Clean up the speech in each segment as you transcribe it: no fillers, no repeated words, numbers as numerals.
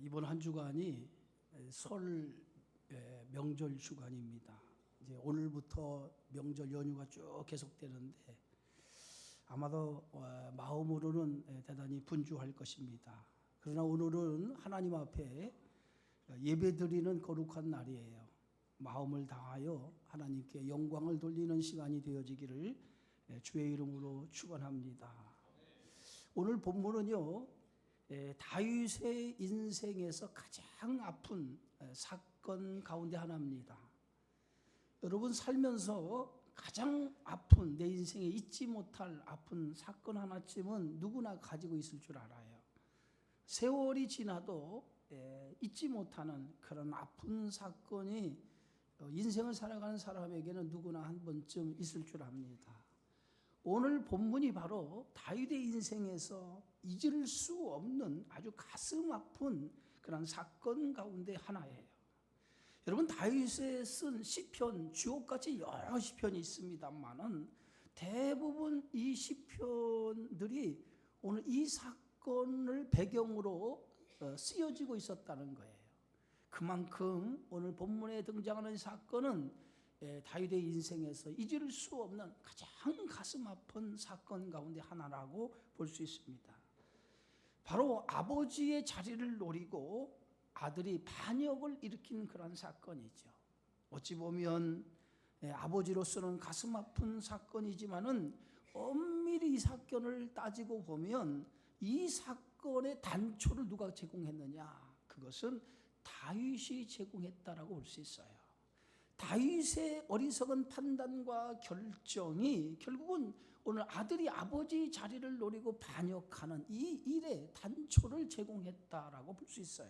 이번 한 주간이 설 명절 주간입니다. 이제 오늘부터 명절 연휴가 쭉 계속되는데 아마도 마음으로는 대단히 분주할 것입니다. 그러나 오늘은 하나님 앞에 예배드리는 거룩한 날이에요. 마음을 다하여 하나님께 영광을 돌리는 시간이 되어지기를 주의 이름으로 축원합니다. 오늘 본문은요, 다윗의 인생에서 가장 아픈 사건 가운데 하나입니다. 여러분 살면서 가장 아픈, 내 인생에 잊지 못할 아픈 사건 하나쯤은 누구나 가지고 있을 줄 알아요. 세월이 지나도 잊지 못하는 그런 아픈 사건이 인생을 살아가는 사람에게는 누구나 한 번쯤 있을 줄 압니다. 오늘 본문이 바로 다윗의 인생에서 잊을 수 없는 아주 가슴 아픈 그런 사건 가운데 하나예요. 여러분, 다윗의 쓴 시편, 주옥같이 여러 시편이 있습니다만은 대부분 이 시편들이 오늘 이 사건을 배경으로 쓰여지고 있었다는 거예요. 그만큼 오늘 본문에 등장하는 사건은 다윗의 인생에서 잊을 수 없는 가장 가슴 아픈 사건 가운데 하나라고 볼 수 있습니다. 바로 아버지의 자리를 노리고 아들이 반역을 일으킨 그런 사건이죠. 어찌 보면 아버지로서는 가슴 아픈 사건이지만은 엄밀히 이 사건을 따지고 보면 이 사건의 단초를 누가 제공했느냐? 그것은 다윗이 제공했다라고 볼 수 있어요. 다윗의 어리석은 판단과 결정이 결국은 오늘 아들이 아버지 자리를 노리고 반역하는 이 일의 단초를 제공했다라고 볼 수 있어요.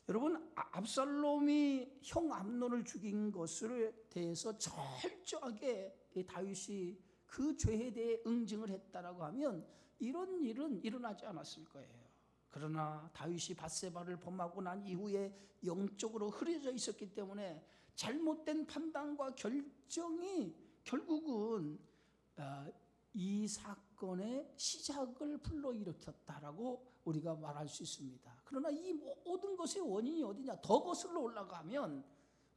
여러분, 압살롬이 형 암논을 죽인 것에 대해서 철저하게 다윗이 그 죄에 대해 응징을 했다라고 하면 이런 일은 일어나지 않았을 거예요. 그러나 다윗이 밧세바를 범하고 난 이후에 영적으로 흐려져 있었기 때문에 잘못된 판단과 결정이 결국은 이 사건의 시작을 불러일으켰다라고 우리가 말할 수 있습니다. 그러나 이 모든 것의 원인이 어디냐? 더 거슬러 올라가면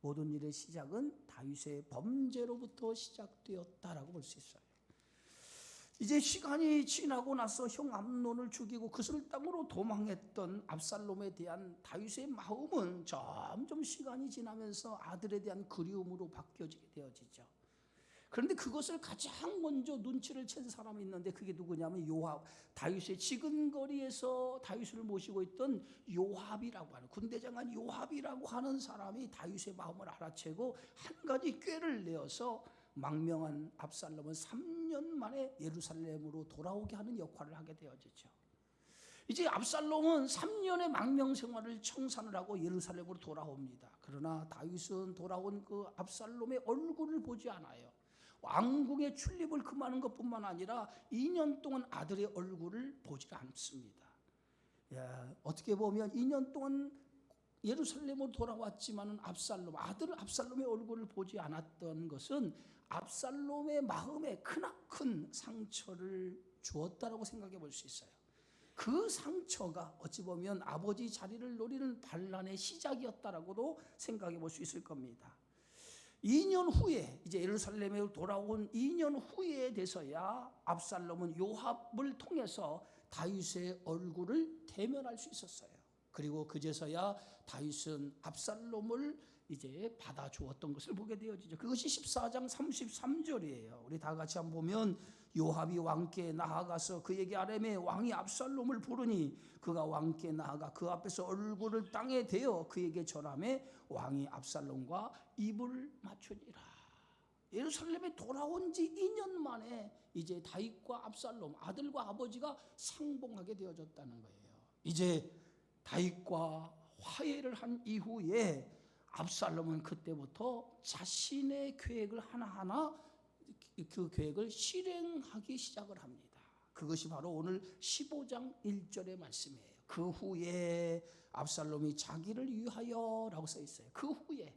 모든 일의 시작은 다윗의 범죄로부터 시작되었다라고 볼 수 있어요. 이제 시간이 지나고 나서 형 암논을 죽이고 그슬 땅으로 도망했던 압살롬에 대한 다윗의 마음은 점점 시간이 지나면서 아들에 대한 그리움으로 바뀌어지게 되어지죠. 그런데 그것을 가장 먼저 눈치를 챈 사람이 있는데 그게 누구냐면 요압, 다윗의 지근거리에서 다윗을 모시고 있던 요압이라고 하는, 군대장관 요압이라고 하는 사람이 다윗의 마음을 알아채고 한 가지 꾀를 내어서 망명한 압살롬은 3년 만에 예루살렘으로 돌아오게 하는 역할을 하게 되어지죠. 이제 압살롬은 3년의 망명 생활을 청산을 하고 예루살렘으로 돌아옵니다. 그러나 다윗은 돌아온 그 압살롬의 얼굴을 보지 않아요. 왕궁의 출입을 금하는 것뿐만 아니라 2년 동안 아들의 얼굴을 보지 않습니다. 어떻게 보면 2년 동안 예루살렘으로 돌아왔지만 아들 압살롬의 얼굴을 보지 않았던 것은 압살롬의 마음에 크나큰 상처를 주었다라고 생각해 볼 수 있어요. 그 상처가 어찌 보면 아버지 자리를 노리는 반란의 시작이었다라고도 생각해 볼 수 있을 겁니다. 2년 후에 이제 예루살렘에 돌아온 2년 후에 돼서야 압살롬은 요압을 통해서 다윗의 얼굴을 대면할 수 있었어요. 그리고 그제서야 다윗은 압살롬을 이제 받아주었던 것을 보게 되어지죠. 그것이 14장 33절이에요. 우리 다 같이 한번 보면 요압이 왕께 나아가서 그에게 아뢰매 왕이 압살롬을 부르니 그가 왕께 나아가 그 앞에서 얼굴을 땅에 대어 그에게 절하매 왕이 압살롬과 입을 맞추니라. 예루살렘에 돌아온 지 2년 만에 이제 다윗과 압살롬, 아들과 아버지가 상봉하게 되어졌다는 거예요. 이제 다윗과 화해를 한 이후에 압살롬은 그때부터 자신의 계획을 하나하나 그 계획을 실행하기 시작을 합니다. 그것이 바로 오늘 15장 1절의 말씀이에요. 그 후에 압살롬이 자기를 위하여 라고 써 있어요. 그 후에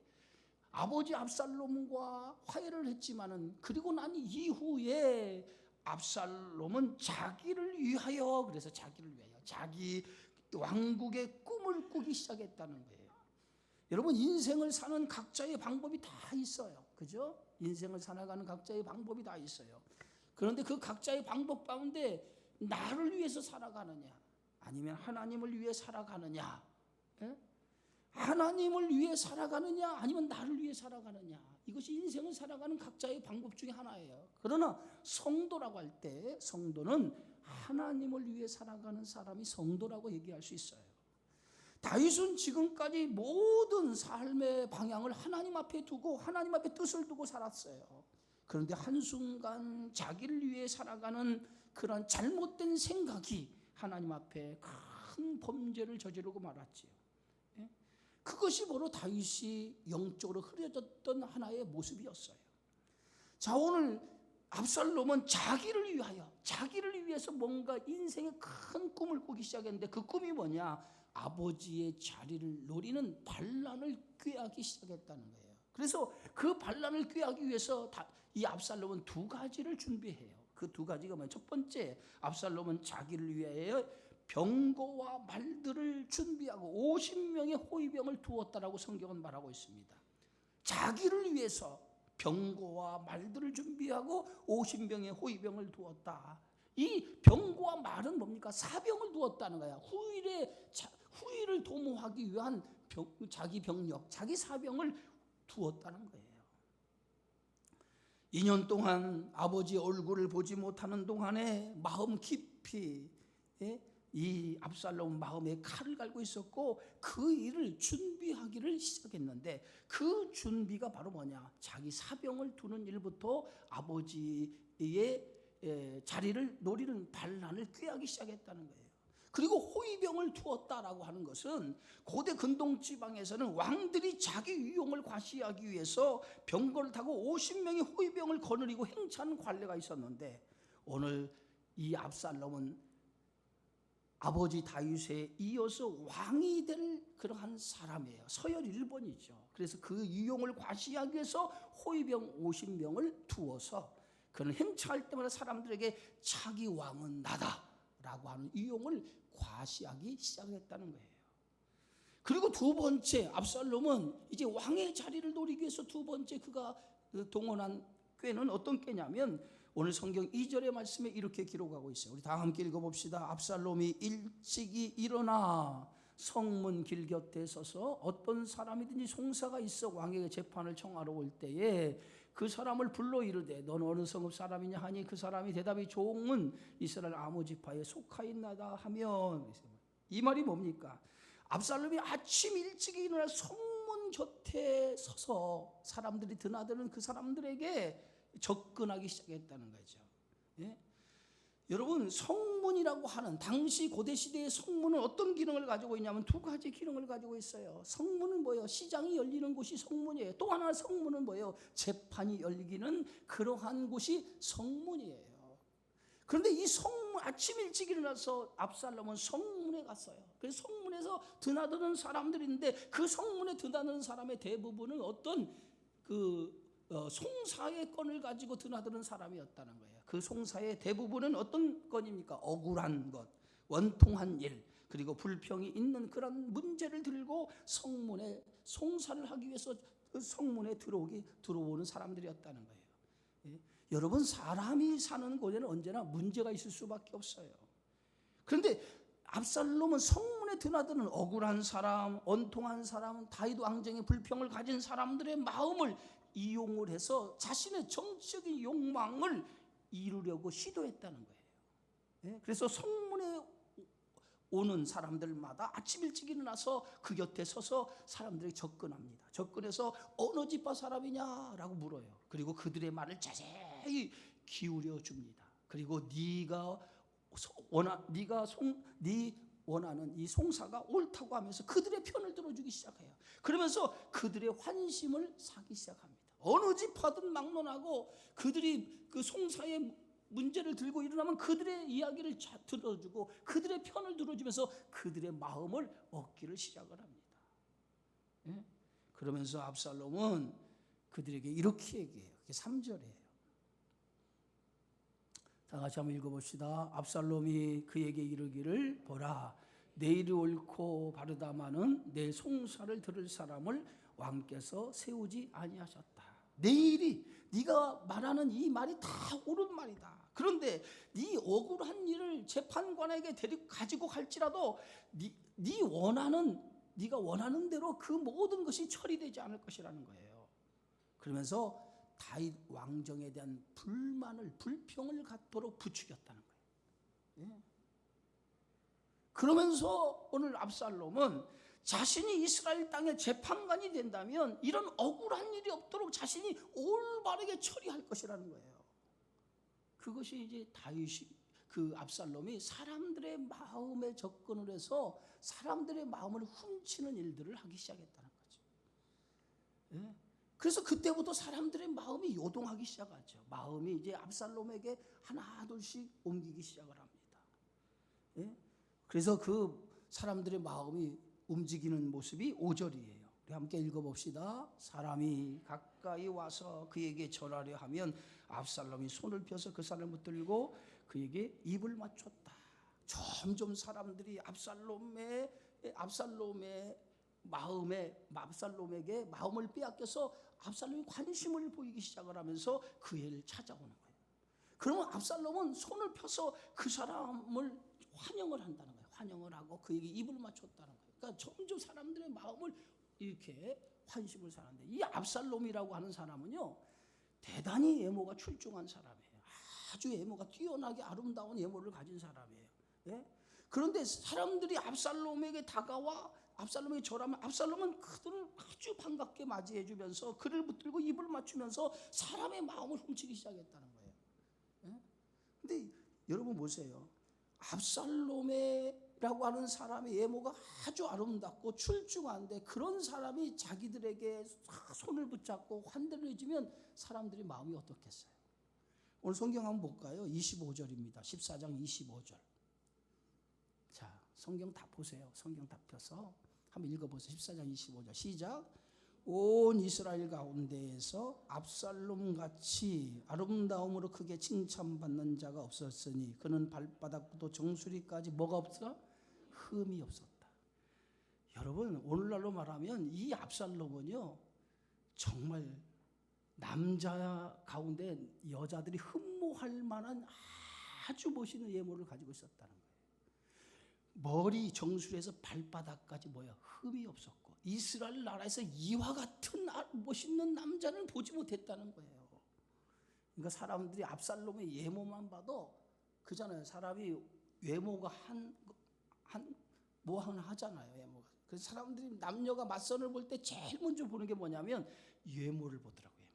아버지 압살롬과 화해를 했지만은 그리고 난 이후에 압살롬은 자기를 위하여, 그래서 자기를 위하여 자기 왕국의 꿈을 꾸기 시작했다는 거예요. 여러분, 인생을 사는 각자의 방법이 다 있어요. 그죠? 인생을 살아가는 각자의 방법이 다 있어요. 그런데 그 각자의 방법 가운데 나를 위해서 살아가느냐, 아니면 하나님을 위해 살아가느냐, 예? 하나님을 위해 살아가느냐, 아니면 나를 위해 살아가느냐, 이것이 인생을 살아가는 각자의 방법 중에 하나예요. 그러나 성도라고 할 때, 성도는 하나님을 위해 살아가는 사람이 성도라고 얘기할 수 있어요. 다윗은 지금까지 모든 삶의 방향을 하나님 앞에 두고 하나님 앞에 뜻을 두고 살았어요. 그런데 한순간 자기를 위해 살아가는 그런 잘못된 생각이 하나님 앞에 큰 범죄를 저지르고 말았지요. 그것이 바로 다윗이 영적으로 흐려졌던 하나의 모습이었어요. 자, 오늘 압살롬은 자기를 위해서 뭔가 인생의 큰 꿈을 꾸기 시작했는데, 그 꿈이 뭐냐? 아버지의 자리를 노리는 반란을 꾀하기 시작했다는 거예요. 그래서 그 반란을 꾀하기 위해서 이 압살롬은 두 가지를 준비해요. 그 두 가지가 뭐예요? 첫 번째, 압살롬은 자기를 위하여 병거와 말들을 준비하고 50명의 호위병을 두었다라고 성경은 말하고 있습니다. 자기를 위해서 병거와 말들을 준비하고 50명의 호위병을 두었다. 이 병거와 말은 뭡니까? 사병을 두었다는 거야. 후위를 도모하기 위한 자기 병력, 자기 사병을 두었다는 거예요. 2년 동안 아버지 얼굴을 보지 못하는 동안에 마음 깊이 이 압살롬 마음에 칼을 갈고 있었고, 그 일을 준비하기를 시작했는데, 그 준비가 바로 뭐냐? 자기 사병을 두는 일부터 아버지의 자리를 노리는 반란을 꾀하기 시작했다는 거예요. 그리고 호위병을 두었다라고 하는 것은, 고대 근동 지방에서는 왕들이 자기 위용을 과시하기 위해서 병거를 타고 50명의 호위병을 거느리고 행차하는 관례가 있었는데, 오늘 이 압살롬은 아버지 다윗에 이어서 왕이 될 그러한 사람이에요. 서열 1번이죠. 그래서 그 위용을 과시하기 위해서 호위병 50명을 두어서 그는 행차할 때마다 사람들에게 자기 왕은 나다라고 하는 위용을 과시하기 시작했다는 거예요. 그리고 두 번째, 압살롬은 이제 왕의 자리를 노리기 위해서 두 번째 그가 동원한 꾀는 어떤 꾀냐면, 오늘 성경 2절의 말씀에 이렇게 기록하고 있어요. 우리 다 함께 읽어봅시다. 압살롬이 일찍이 일어나 성문 길 곁에 서서 어떤 사람이든지 송사가 있어 왕에게 재판을 청하러 올 때에 그 사람을 불러 이르되 너는 어느 성읍 사람이냐 하니, 그 사람이 대답이 종은 이스라엘 아무 지파에 속하였나다 하면, 이 말이 뭡니까? 압살롬이 아침 일찍 일어나 성문 곁에 서서 사람들이 드나드는 그 사람들에게 접근하기 시작했다는 거죠. 예? 여러분, 성문이라고 하는 당시 고대 시대의 성문은 어떤 기능을 가지고 있냐면 두 가지 기능을 가지고 있어요. 성문은 뭐예요? 시장이 열리는 곳이 성문이에요. 또 하나 성문은 뭐예요? 재판이 열리기는 그러한 곳이 성문이에요. 그런데 이 성문, 아침 일찍 일어나서 압살롬은 성문에 갔어요. 그래서 성문에서 드나드는 사람들이 있는데, 그 성문에 드나드는 사람의 대부분은 어떤 송사의 건을 가지고 드나드는 사람이었다는 거예요. 그 송사의 대부분은 어떤 건입니까? 억울한 것, 원통한 일, 그리고 불평이 있는 그런 문제를 들고 성문에 송사를 하기 위해서 그 성문에 들어오는 사람들이었다는 거예요. 예? 여러분, 사람이 사는 곳에는 언제나 문제가 있을 수밖에 없어요. 그런데 압살롬은 성문에 드나드는 억울한 사람, 원통한 사람, 다윗 왕정의 불평을 가진 사람들의 마음을 이용을 해서 자신의 정치적인 욕망을 이루려고 시도했다는 거예요. 예? 그래서 성문에 오는 사람들마다 아침 일찍 일어나서 그 곁에 서서 사람들에게 접근합니다. 접근해서 어느 지파 사람이냐라고 물어요. 그리고 그들의 말을 자세히 기울여 줍니다. 그리고 네가 원하는 이 송사가 옳다고 하면서 그들의 편을 들어주기 시작해요. 그러면서 그들의 환심을 사기 시작합니다. 어느 지파든 막론하고 그들이 그 송사의 문제를 들고 일어나면 그들의 이야기를 들어주고 그들의 편을 들어주면서 그들의 마음을 얻기를 시작을 합니다. 예? 그러면서 압살롬은 그들에게 이렇게 얘기해요. 그게 3절이에요. 다 같이 한번 읽어봅시다. 압살롬이 그에게 이르기를 보라, 내 일이 옳고 바르다마는 내 송사를 들을 사람을 왕께서 세우지 아니하셨다. 내 일이, 네가 말하는 이 말이 다 옳은 말이다. 그런데 네 억울한 일을 재판관에게 가지고 갈지라도 네가 원하는 대로 그 모든 것이 처리되지 않을 것이라는 거예요. 그러면서 다윗 왕정에 대한 불평을 갖도록 부추겼다는 거예요. 예. 그러면서 오늘 압살롬은 자신이 이스라엘 땅의 재판관이 된다면 이런 억울한 일이 없도록 자신이 올바르게 처리할 것이라는 거예요. 그것이 이제 압살롬이 사람들의 마음에 접근을 해서 사람들의 마음을 훔치는 일들을 하기 시작했다는 거죠. 예? 그래서 그때부터 사람들의 마음이 요동하기 시작하죠. 마음이 이제 압살롬에게 하나 둘씩 옮기기 시작을 합니다. 예? 그래서 그 사람들의 마음이 움직이는 모습이 5절이에요. 우리 함께 읽어봅시다. 사람이 가까이 와서 그에게 절하려 하면 압살롬이 손을 펴서 그 사람을 붙들고 그에게 입을 맞췄다. 점점 사람들이 압살롬에게 마음을 빼앗겨서 압살롬이 관심을 보이기 시작을 하면서 그 애를 찾아오는 거예요. 그러면 압살롬은 손을 펴서 그 사람을 환영을 한다는 거예요. 환영을 하고 그에게 입을 맞췄다는 거예요. 그러니까 점점 사람들의 마음을 이렇게 환심을 사는데, 이 압살롬이라고 하는 사람은요 대단히 외모가 출중한 사람이에요. 아주 외모가 뛰어나게 아름다운 외모를 가진 사람이에요. 예? 그런데 사람들이 압살롬에게 다가와 압살롬에게 절하면 압살롬은 그들을 아주 반갑게 맞이해 주면서 그를 붙들고 입을 맞추면서 사람의 마음을 훔치기 시작했다는 거예요. 예? 근데 여러분 보세요. 압살롬이라고 하는 사람의 외모가 아주 아름답고 출중한데 그런 사람이 자기들에게 손을 붙잡고 환대를 해주면 사람들의 마음이 어떻겠어요? 오늘 성경 한번 볼까요? 25절입니다. 14장 25절. 자, 성경 다 보세요. 성경 다 펴서 한번 읽어보세요. 14장 25절 시작. 온 이스라엘 가운데에서 압살롬같이 아름다움으로 크게 칭찬받는 자가 없었으니 그는 발바닥부터 정수리까지 뭐가 없어? 흠이 없었다. 여러분 오늘날로 말하면 이 압살롬은요 정말 남자 가운데 여자들이 흠모할 만한 아주 멋있는 외모를 가지고 있었다는 거예요. 머리 정수리에서 발바닥까지 흠이 없었고 이스라엘 나라에서 이와 같은 멋있는 남자는 보지 못했다는 거예요. 그러니까 사람들이 압살롬의 외모만 봐도 그잖아요. 사람이 외모가 뭐 하나 하잖아요. 외모가. 그래서 사람들이 남녀가 맞선을 볼 때 제일 먼저 보는 게 뭐냐면 외모를 보더라고요. 외모.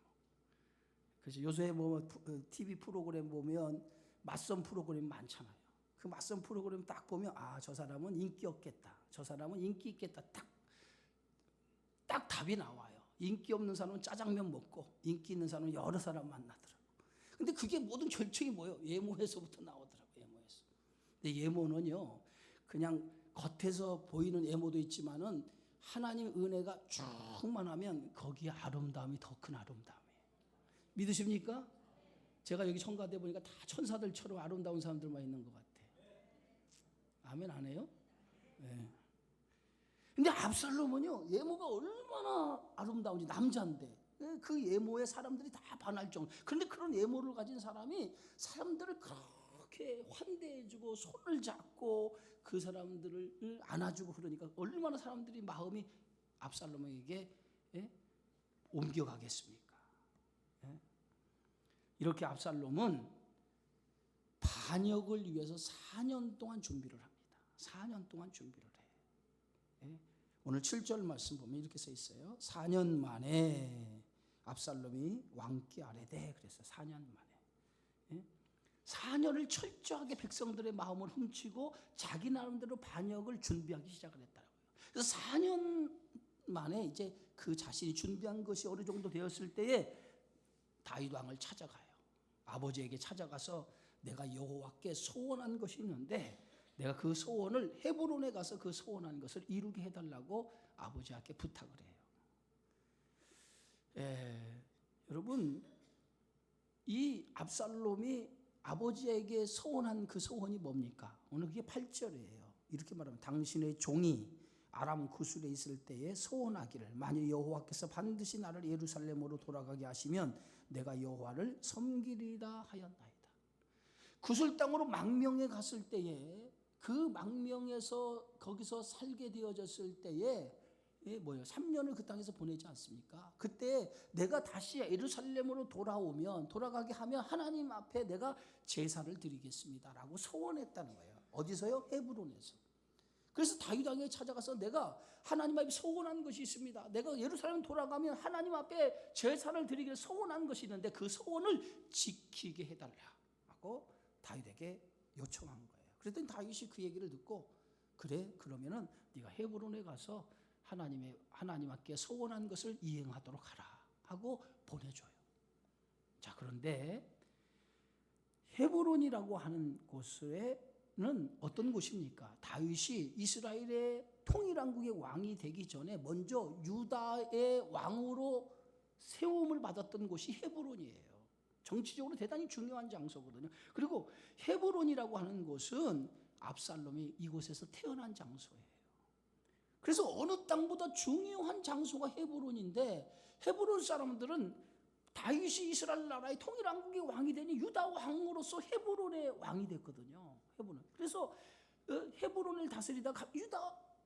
그래서 요새 TV 프로그램 보면 맞선 프로그램 많잖아요. 그 맞선 프로그램 딱 보면 저 사람은 인기 없겠다. 저 사람은 인기 있겠다. 딱 답이 나와요. 인기 없는 사람은 짜장면 먹고 인기 있는 사람은 여러 사람 만나더라고요. 근데 그게 모든 결정이 뭐예요? 외모에서부터 나오더라고요. 외모에서. 근데 외모는요 그냥 겉에서 보이는 외모도 있지만은 하나님 은혜가 쭉만 하면 거기에 아름다움이 더 큰 아름다움이에요. 믿으십니까? 제가 여기 청가대 보니까 다 천사들처럼 아름다운 사람들만 있는 것 같아요. 아멘 안 해요? 네. 근데 압살롬은요 외모가 얼마나 아름다운지 남자인데 그 외모에 사람들이 다 반할 정도. 그런데 그런 외모를 가진 사람이 사람들을 그렇게 환대해주고 손을 잡고 그 사람들을 안아주고 그러니까 얼마나 사람들이 마음이 압살롬에게 옮겨가겠습니까? 이렇게 압살롬은 반역을 위해서 4년 동안 준비를 합니다. 4년 동안 준비를 해요. 오늘 7절 말씀 보면 이렇게 써 있어요. 4년 만에 압살롬이 왕께 아뢰되 그래서 4년 만에 4년을 철저하게 백성들의 마음을 훔치고 자기 나름대로 반역을 준비하기 시작을 했다고요. 그래서 4년 만에 이제 그 자신이 준비한 것이 어느 정도 되었을 때에 다윗 왕을 찾아가요. 아버지에게 찾아가서 내가 여호와께 소원한 것이 있는데 내가 그 소원을 헤브론에 가서 그 소원한 것을 이루게 해달라고 아버지께 부탁을 해요. 여러분 이 압살롬이 아버지에게 소원한 그 소원이 뭡니까? 오늘 그게 8절이에요. 이렇게 말하면 당신의 종이 아람 구술에 있을 때에 소원하기를 만일 여호와께서 반드시 나를 예루살렘으로 돌아가게 하시면 내가 여호와를 섬기리라 하였나이다. 구술 땅으로 망명에 갔을 때에 그 망명에서 거기서 살게 되어졌을 때에 3년을 그 땅에서 보내지 않습니까? 그때 내가 다시 예루살렘으로 돌아가게 하면 하나님 앞에 내가 제사를 드리겠습니다라고 소원했다는 거예요. 어디서요? 헤브론에서. 그래서 다윗 왕에게 찾아가서 내가 하나님 앞에 소원한 것이 있습니다. 내가 예루살렘 돌아가면 하나님 앞에 제사를 드리기를 소원한 것이 있는데 그 소원을 지키게 해달라고 다윗에게 요청한 거예요. 그랬더니 다윗이 그 얘기를 듣고 그래 그러면은 네가 헤브론에 가서 하나님 앞에 소원한 것을 이행하도록 하라 하고 보내줘요. 자, 그런데 헤브론이라고 하는 곳에는 어떤 곳입니까? 다윗이 이스라엘의 통일왕국의 왕이 되기 전에 먼저 유다의 왕으로 세움을 받았던 곳이 헤브론이에요. 정치적으로 대단히 중요한 장소거든요. 그리고 헤브론이라고 하는 곳은 압살롬이 이곳에서 태어난 장소예요. 그래서 어느 땅보다 중요한 장소가 헤브론인데 헤브론 사람들은 다윗이 이스라엘 나라의 통일왕국의 왕이 되니 유다 왕으로서 헤브론의 왕이 됐거든요. 헤브론. 그래서 헤브론을 다스리다가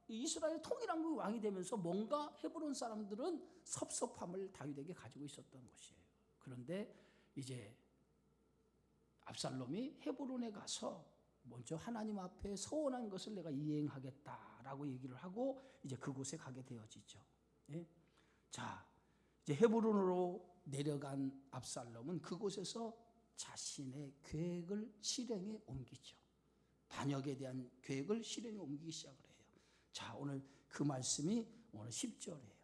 이스라엘 통일왕국의 왕이 되면서 뭔가 헤브론 사람들은 섭섭함을 다윗에게 가지고 있었던 것이에요. 그런데 이제 압살롬이 헤브론에 가서 먼저 하나님 앞에 서원한 것을 내가 이행하겠다라고 얘기를 하고 이제 그곳에 가게 되어지죠. 예? 자, 이제 헤브론으로 내려간 압살롬은 그곳에서 자신의 계획을 실행에 옮기죠. 반역에 대한 계획을 실행에 옮기기 시작을 해요. 자, 오늘 그 말씀이 오늘 10절이에요.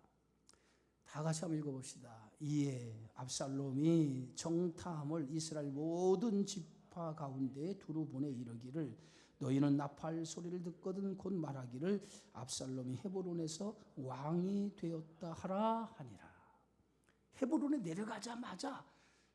다 같이 한번 읽어봅시다. 이에 압살롬이 정탐을 이스라엘 모든 지파 가운데 두루 보내 이르기를 너희는 나팔 소리를 듣거든 곧 말하기를 압살롬이 헤브론에서 왕이 되었다 하라 하니라. 헤브론에 내려가자마자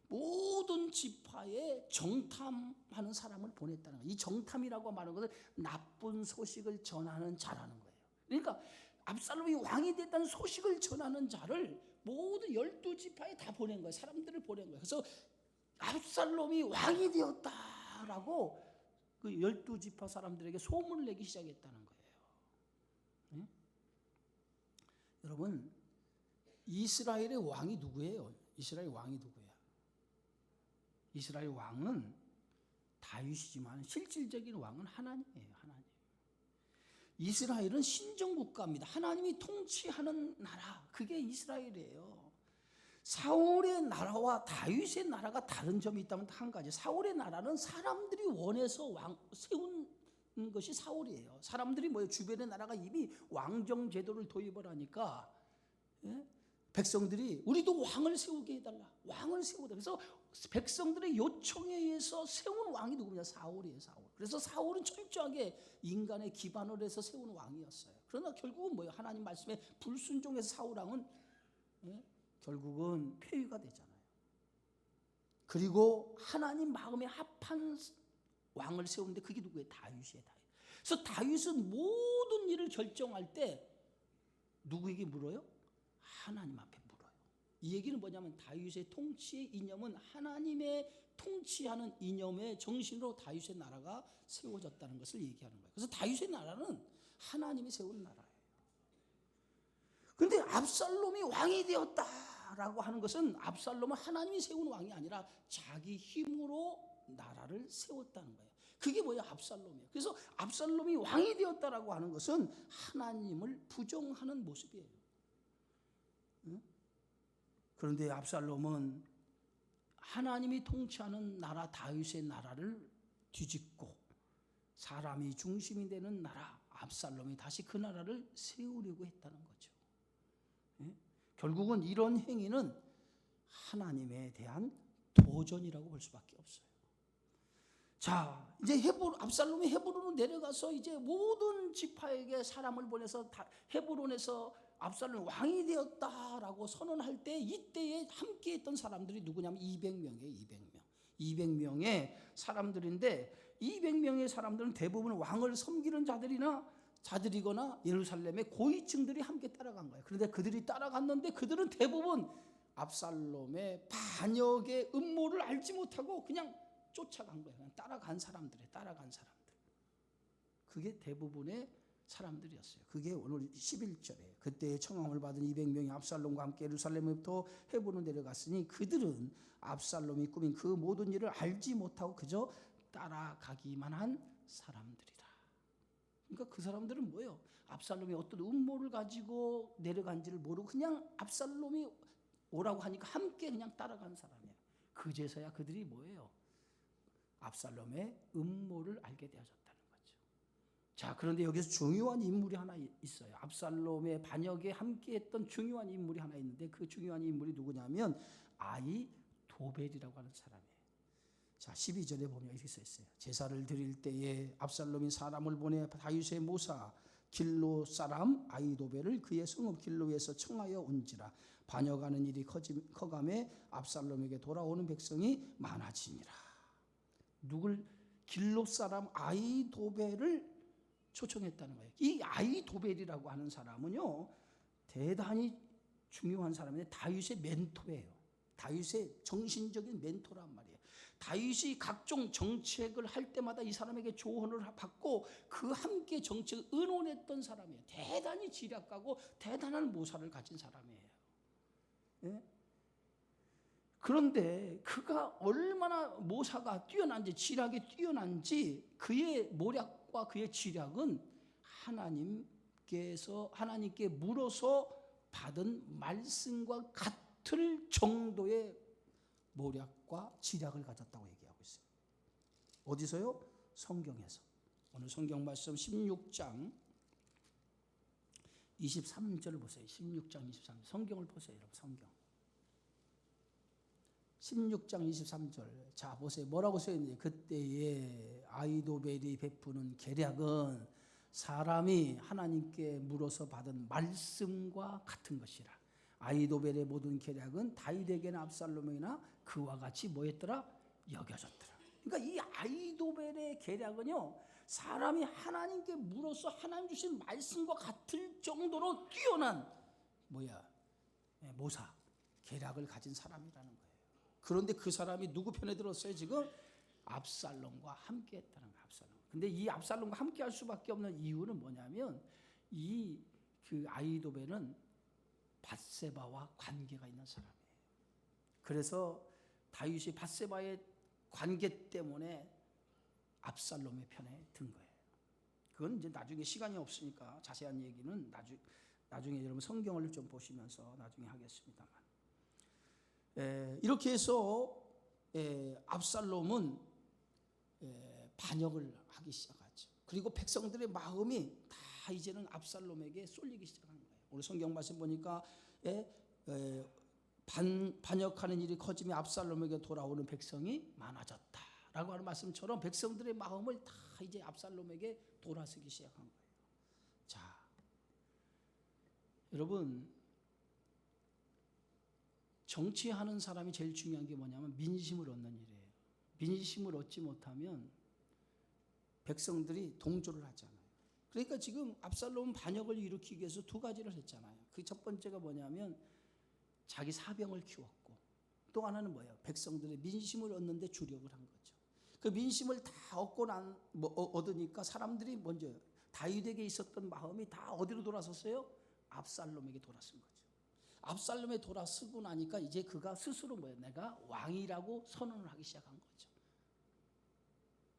모든 지파에 정탐하는 사람을 보냈다는 거예요. 이 정탐이라고 말하는 것은 나쁜 소식을 전하는 자라는 거예요. 그러니까 압살롬이 왕이 됐다는 소식을 전하는 자를 모든 12지파에 다 보낸 거예요. 사람들을 보낸 거예요. 그래서 압살롬이 왕이 되었다라고 그 12지파 사람들에게 소문을 내기 시작했다는 거예요. 네? 여러분, 이스라엘의 왕이 누구예요? 이스라엘 왕이 누구야? 이스라엘 왕은 다윗이지만 실질적인 왕은 하나님이에요. 하나님. 이스라엘은 신정국가입니다. 하나님이 통치하는 나라, 그게 이스라엘이에요. 사울의 나라와 다윗의 나라가 다른 점이 있다면 한 가지. 사울의 나라는 사람들이 원해서 세운 것이 사울이에요. 사람들이 주변의 나라가 이미 왕정 제도를 도입을 하니까 백성들이 우리도 왕을 세우게 해달라. 왕을 세우다. 그래서 백성들의 요청에 의해서 세운 왕이 누구냐? 사울이에요. 사울. 그래서 사울은 철저하게 인간의 기반을 해서 세운 왕이었어요. 그러나 결국은 하나님 말씀에 불순종해서 사울 왕은 결국은 폐위가 되잖아요. 그리고 하나님 마음에 합한 왕을 세우는데 그게 누구예요? 다윗이에요. 다윗. 그래서 다윗은 모든 일을 결정할 때 누구에게 물어요? 하나님 앞에 물어요. 이 얘기는 뭐냐면 다윗의 통치의 이념은 하나님의 통치하는 이념의 정신으로 다윗의 나라가 세워졌다는 것을 얘기하는 거예요. 그래서 다윗의 나라는 하나님이 세운 나라예요. 그런데 압살롬이 왕이 되었다라고 하는 것은 압살롬은 하나님이 세운 왕이 아니라 자기 힘으로 나라를 세웠다는 거예요. 그게 뭐예요? 압살롬이에요. 그래서 압살롬이 왕이 되었다라고 하는 것은 하나님을 부정하는 모습이에요. 그런데 압살롬은 하나님이 통치하는 나라 다윗의 나라를 뒤집고 사람이 중심이 되는 나라 압살롬이 다시 그 나라를 세우려고 했다는 거죠. 결국은 이런 행위는 하나님에 대한 도전이라고 볼 수밖에 없어요. 자, 이제 압살롬이 헤브론으로 내려가서 이제 모든 지파에게 사람을 보내서 헤브론에서 압살롬이 왕이 되었다라고 선언할 때 이때에 함께했던 사람들이 누구냐면 200명이에요. 200명의 사람들인데 200명의 사람들은 대부분 왕을 섬기는 자들이거나 예루살렘의 고위층들이 함께 따라간 거예요. 그런데 그들이 따라갔는데 그들은 대부분 압살롬의 반역의 음모를 알지 못하고 그냥 쫓아간 거예요. 그냥 따라간 사람들. 그게 대부분의 사람들이었어요. 그게 오늘 11절에 그때 청함을 받은 200명이 압살롬과 함께 예루살렘부터 헤브론으로 내려갔으니 그들은 압살롬이 꾸민 그 모든 일을 알지 못하고 그저 따라가기만 한 사람들이라. 그러니까 그 사람들은 뭐예요? 압살롬이 어떤 음모를 가지고 내려간지를 모르고 그냥 압살롬이 오라고 하니까 함께 그냥 따라간 사람이에요. 그제서야 그들이 뭐예요? 압살롬의 음모를 알게 되어졌다는 거죠. 자, 그런데 여기서 중요한 인물이 하나 있어요. 압살롬의 반역에 함께했던 중요한 인물이 하나 있는데 그 중요한 인물이 누구냐면 아히도벨이라고 하는 사람이에요. 자, 12절에 보면 이렇게 써 있어요. 제사를 드릴 때에 압살롬이 사람을 보내 다윗의 모사 길로 사람 아히도벨을 그의 성읍 길로에서 청하여 온지라. 반역하는 일이 커감에 압살롬에게 돌아오는 백성이 많아지니라. 누굴? 길로 사람 아히도벨을 초청했다는 거예요. 이 아히도벨이라고 하는 사람은요, 대단히 중요한 사람인데 다윗의 멘토예요. 다윗의 정신적인 멘토란 말이에요. 다윗이 각종 정책을 할 때마다 이 사람에게 조언을 받고 그 함께 정책을 의논했던 사람이에요. 대단히 지략가고 대단한 모사를 가진 사람이에요. 예? 그런데 그가 얼마나 모사가 뛰어난지, 지략이 뛰어난지 그의 모략과 그의 지략은 하나님께 물어서 받은 말씀과 같을 정도의 모략과 지략을 가졌다고 얘기하고 있어요. 어디서요? 성경에서. 오늘 성경 말씀 16장 23절을 보세요. 16장 23절. 성경을 보세요, 여러분. 성경. 16장 23절. 자, 보세요. 뭐라고 써있는지. 그때에 아히도벨이 베푸는 계략은 사람이 하나님께 물어서 받은 말씀과 같은 것이라. 아히도벨의 모든 계략은 다윗에게나 압살롬에게나 그와 같이 뭐였더라? 여겨졌더라. 그러니까 이 아히도벨의 계략은요, 사람이 하나님께 물어서 하나님 주신 말씀과 같을 정도로 뛰어난 모사, 계략을 가진 사람이라는 거예요. 그런데 그 사람이 누구 편에 들었어요? 지금 압살롬과 함께 했다는 거예요. 압살롬. 근데 이 압살롬과 함께 할 수밖에 없는 이유는 뭐냐면 그 아히도벨은 밧세바와 관계가 있는 사람이에요. 그래서 다윗이 밧세바의 관계 때문에 압살롬의 편에 든 거예요. 그건 이제 나중에 시간이 없으니까 자세한 얘기는 나중에 여러분 성경을 좀 보시면서 나중에 하겠습니다만. 이렇게 해서 압살롬은 반역을 하기 시작하죠. 그리고 백성들의 마음이 다 이제는 압살롬에게 쏠리기 시작한 거예요. 오늘 성경 말씀 보니까 반역하는 일이 커지며 압살롬에게 돌아오는 백성이 많아졌다라고 하는 말씀처럼 백성들의 마음을 다 이제 압살롬에게 돌아서기 시작한 거예요. 자, 여러분, 정치하는 사람이 제일 중요한 게 뭐냐면 민심을 얻는 일이에요. 민심을 얻지 못하면 백성들이 동조를 하잖아요. 그러니까 지금 압살롬은 반역을 일으키기 위해서 두 가지를 했잖아요. 그 첫 번째가 뭐냐면 자기 사병을 키웠고, 또 하나는 뭐예요? 백성들의 민심을 얻는데 주력을 한 거죠. 그 민심을 다 얻으니까 사람들이 먼저 다윗에게 있었던 마음이 다 어디로 돌아섰어요? 압살롬에게 돌아선 거죠. 압살롬에 돌아서고 나니까 이제 그가 스스로 내가 왕이라고 선언을 하기 시작한 거죠.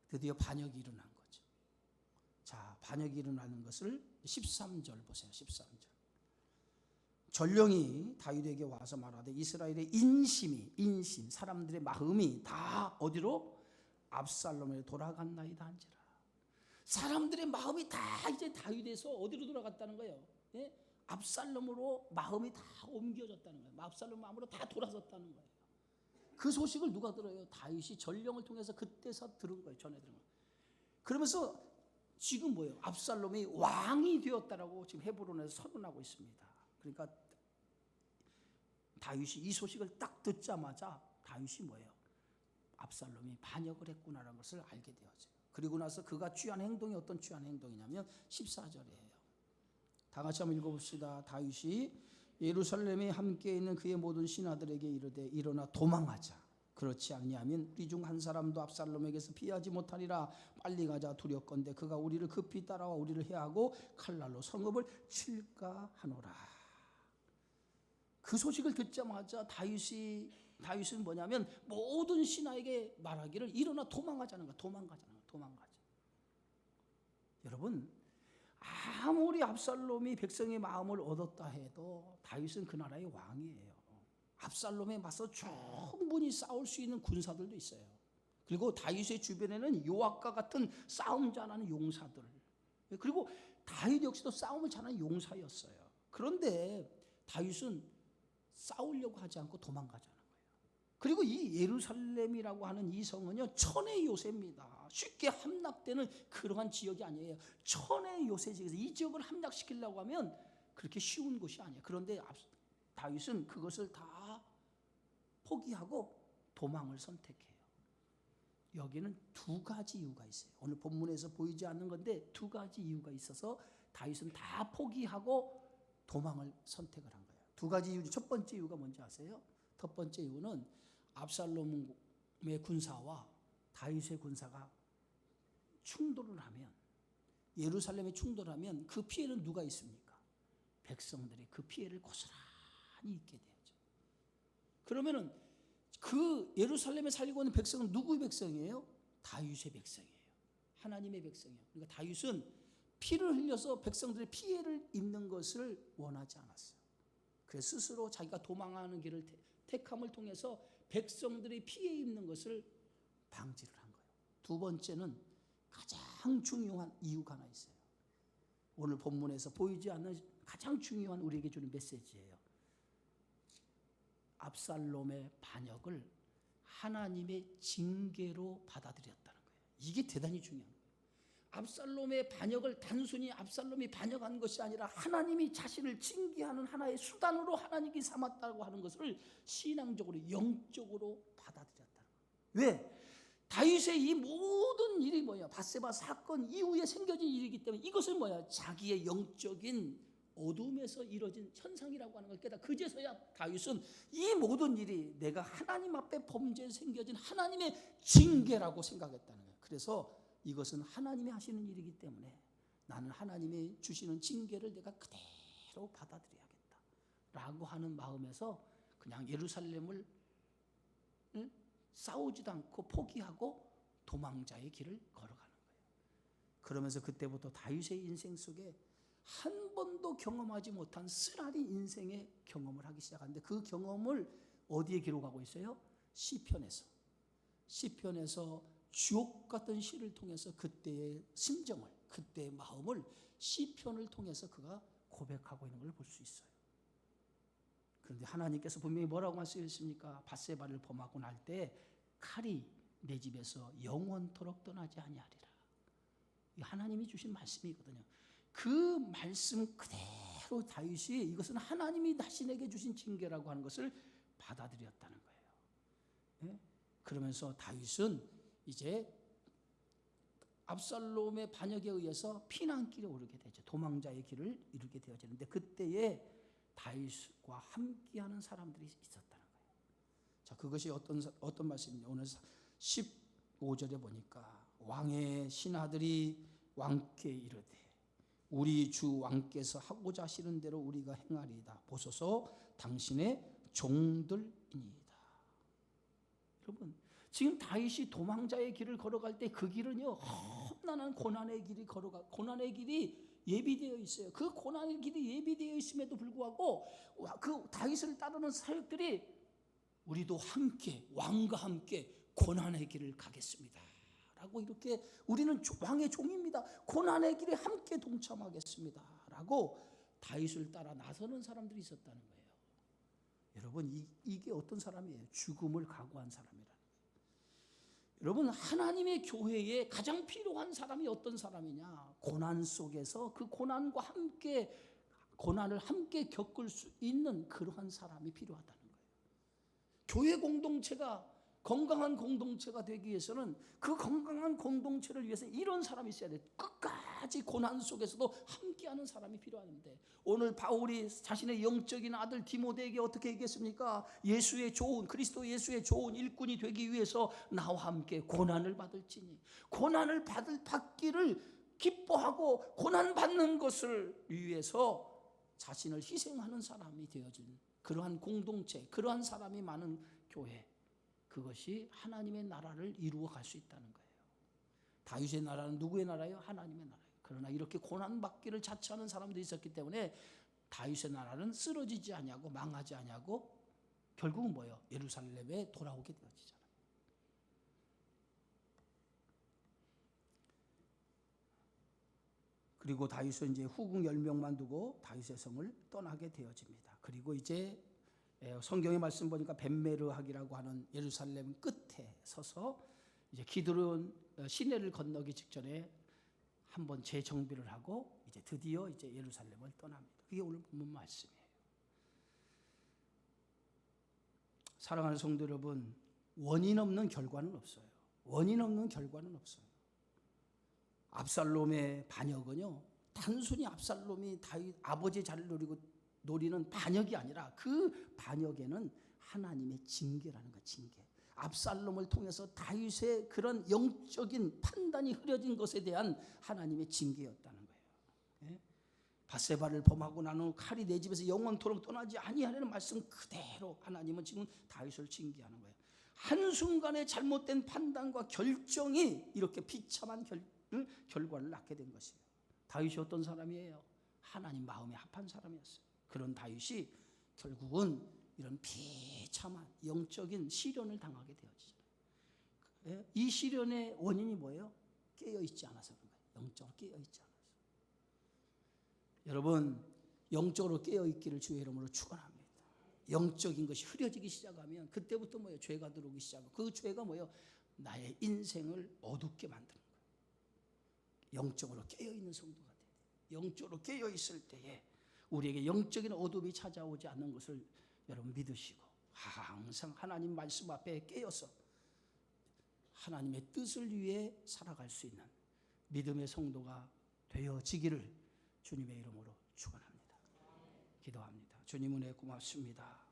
드디어 반역이 일어난 거죠. 자, 반역이 일어나는 것을 13절 보세요. 13절. 전령이 다윗에게 와서 말하되 이스라엘의 인심 사람들의 마음이 다 어디로? 압살롬에 돌아갔나이다 한지라. 사람들의 마음이 다 이제 다윗에서 어디로 돌아갔다는 거예요? 예? 압살롬으로 마음이 다 옮겨졌다는 거예요. 압살롬 마음으로 다 돌아섰다는 거예요. 그 소식을 누가 들어요? 다윗이 전령을 통해서 그때서 들은 거예요. 전해 들은 거예요. 그러면서 지금 뭐예요? 압살롬이 왕이 되었다라고 지금 헤브론에서 선언하고 있습니다. 그러니까 다윗이 이 소식을 딱 듣자마자 다윗이 뭐예요? 압살롬이 반역을 했구나라는 것을 알게 되어져요. 그리고 나서 그가 취한 행동이 어떤 취한 행동이냐면 14절이에요. 다 같이 한번 읽어봅시다. 다윗이 예루살렘에 함께 있는 그의 모든 신하들에게 이르되 일어나 도망하자. 그렇지 아니하면 우리 중 한 사람도 압살롬에게서 피하지 못하리라. 빨리 가자. 두렵건대 그가 우리를 급히 따라와 우리를 해하고 칼날로 성읍을 칠까 하노라. 그 소식을 듣자마자 다윗은 뭐냐면 모든 신하에게 말하기를 일어나 도망가자는 거야. 도망가자. 여러분, 아무리 압살롬이 백성의 마음을 얻었다 해도 다윗은 그 나라의 왕이에요. 압살롬에 맞서 충분히 싸울 수 있는 군사들도 있어요. 그리고 다윗의 주변에는 요압과 같은 싸움 잘하는 용사들, 그리고 다윗 역시도 싸움을 잘하는 용사였어요. 그런데 다윗은 싸우려고 하지 않고 도망가자는 거예요. 그리고 이 예루살렘이라고 하는 이 성은요, 천의 요새입니다. 쉽게 함락되는 그러한 지역이 아니에요. 천의 요새 지역에서 이 지역을 함락시키려고 하면 그렇게 쉬운 곳이 아니에요. 그런데 다윗은 그것을 다 포기하고 도망을 선택해요. 여기는 두 가지 이유가 있어요. 오늘 본문에서 보이지 않는 건데 두 가지 이유가 있어서 다윗은 다 포기하고 도망을 선택을 한 거예요. 두 가지 이유. 첫 번째 이유가 뭔지 아세요? 첫 번째 이유는 압살롬의 군사와 다윗의 군사가 충돌을 하면, 예루살렘에 충돌하면 그 피해는 누가 있습니까? 백성들이 그 피해를 고스란히 입게 되죠. 그러면은 그 예루살렘에 살고 있는 백성은 누구의 백성이에요? 다윗의 백성이에요. 하나님의 백성이에요. 그러니까 다윗은 피를 흘려서 백성들의 피해를 입는 것을 원하지 않았어요. 그래서 스스로 자기가 도망하는 길을 택함을 통해서 백성들이 피해 입는 것을 방지를 한 거예요. 두 번째는 가장 중요한 이유가 하나 있어요. 오늘 본문에서 보이지 않는 가장 중요한 우리에게 주는 메시지예요. 압살롬의 반역을 하나님의 징계로 받아들였다는 거예요. 이게 대단히 중요한 거예요. 압살롬의 반역을 단순히 압살롬이 반역한 것이 아니라 하나님이 자신을 징계하는 하나의 수단으로 하나님이 삼았다고 하는 것을 신앙적으로, 영적으로 받아들였다는 거예요. 왜? 다윗의 이 모든 일이 뭐야? 밧세바 사건 이후에 생겨진 일이기 때문에 이것은 뭐야? 자기의 영적인 어둠에서 이루어진 현상이라고 하는 걸 깨달아. 그제서야 다윗은 이 모든 일이 내가 하나님 앞에 범죄에 생겨진 하나님의 징계라고 생각했다는 거예요. 그래서 이것은 하나님이 하시는 일이기 때문에 나는 하나님이 주시는 징계를 내가 그대로 받아들여야겠다 라고 하는 마음에서 그냥 예루살렘을 싸우지도 않고 포기하고 도망자의 길을 걸어가는 거예요. 그러면서 그때부터 다윗의 인생 속에 한 번도 경험하지 못한 쓰라린 인생의 경험을 하기 시작하는데, 그 경험을 어디에 기록하고 있어요? 시편에서 주옥 같은 시를 통해서 그때의 심정을, 그때의 마음을 시편을 통해서 그가 고백하고 있는 걸 볼 수 있어요. 그런데 하나님께서 분명히 뭐라고 말씀하셨습니까? 밧세바를 범하고 날 때 칼이 내 집에서 영원토록 떠나지 아니하리라. 하나님이 주신 말씀이거든요. 그 말씀 그대로 다윗이 이것은 하나님이 자신에게 주신 징계라고 하는 것을 받아들였다는 거예요. 그러면서 다윗은 이제 압살롬의 반역에 의해서 피난길에 오르게 되죠. 도망자의 길을 이루게 되어지는데 그때에 다윗과 함께하는 사람들이 있었다는 거예요. 자, 그것이 어떤 말씀이냐? 오늘 15절에 보니까 왕의 신하들이 왕께 이르되 우리 주 왕께서 하고자 하시는 대로 우리가 행하리이다. 보소서 당신의 종들이니이다. 여러분, 지금 다윗이 도망자의 길을 걸어갈 때 그 길은요, 험난한 고난의 길이 고난의 길이 예비되어 있어요. 그 고난의 길이 예비되어 있음에도 불구하고 그 다윗을 따르는 사역들이 우리도 함께 왕과 함께 고난의 길을 가겠습니다 라고 이렇게 우리는 왕의 종입니다. 고난의 길에 함께 동참하겠습니다 라고 다윗을 따라 나서는 사람들이 있었다는 거예요. 여러분, 이게 어떤 사람이에요? 죽음을 각오한 사람이라는 거예요. 여러분, 하나님의 교회에 가장 필요한 사람이 어떤 사람이냐? 고난 속에서 그 고난과 함께 고난을 함께 겪을 수 있는 그러한 사람이 필요하다는 거예요. 교회 공동체가 건강한 공동체가 되기 위해서는 그 건강한 공동체를 위해서 이런 사람이 있어야 돼. 끝까지 고난 속에서도 함께하는 사람이 필요한데, 오늘 바울이 자신의 영적인 아들 디모데에게 어떻게 얘기했습니까? 예수의 좋은, 그리스도 예수의 좋은 일꾼이 되기 위해서 나와 함께 고난을 받을지니, 고난을 받기를 기뻐하고 고난 받는 것을 위해서 자신을 희생하는 사람이 되어진 그러한 공동체, 그러한 사람이 많은 교회, 그것이 하나님의 나라를 이루어 갈 수 있다는 거예요. 다윗의 나라는 누구의 나라예요? 하나님의 나라예요. 그러나 이렇게 고난받기를 자처하는 사람들이 있었기 때문에 다윗의 나라는 쓰러지지 아니하고 망하지 아니하고 결국은 뭐예요? 예루살렘에 돌아오게 되어지잖아요. 그리고 다윗은 이제 후궁 10명만 두고 다윗의 성을 떠나게 되어집니다. 그리고 이제 성경의 말씀 보니까 벳메르학이라고 하는 예루살렘 끝에 서서 이제 기드론 시내를 건너기 직전에 한번 재정비를 하고 이제 드디어 이제 예루살렘을 떠납니다. 그게 오늘 본문 말씀이에요. 사랑하는 성도 여러분, 원인 없는 결과는 없어요. 원인 없는 결과는 없어요. 압살롬의 반역은요, 단순히 압살롬이 다윗 아버지의 자리를 노리는 반역이 아니라 그 반역에는 하나님의 징계라는 거예요. 징계. 압살롬을 통해서 다윗의 그런 영적인 판단이 흐려진 것에 대한 하나님의 징계였다는 거예요. 밧세바를 범하고 난 후 칼이 내 집에서 영원토록 떠나지 아니하려는 말씀 그대로 하나님은 지금 다윗을 징계하는 거예요. 한순간의 잘못된 판단과 결정이 이렇게 비참한 결과를 낳게 된 것이에요. 다윗이 어떤 사람이에요? 하나님 마음에 합한 사람이었어요. 그런 다윗이 결국은 이런 비참한 영적인 시련을 당하게 되어지잖아요. 이 시련의 원인이 뭐예요? 깨어있지 않아서 그런 거예요. 영적으로 깨어있지 않아서. 여러분, 영적으로 깨어있기를 주의 이름으로 축원합니다. 영적인 것이 흐려지기 시작하면 그때부터 뭐예요? 죄가 들어오기 시작하고, 그 죄가 뭐예요? 나의 인생을 어둡게 만드는 거예요. 영적으로 깨어있는 성도가 돼야 돼요. 영적으로 깨어있을 때에 우리에게 영적인 어둠이 찾아오지 않는 것을 여러분 믿으시고, 항상 하나님 말씀 앞에 깨어서 하나님의 뜻을 위해 살아갈 수 있는 믿음의 성도가 되어지기를 주님의 이름으로 축원합니다. 기도합니다. 주님 은혜 고맙습니다.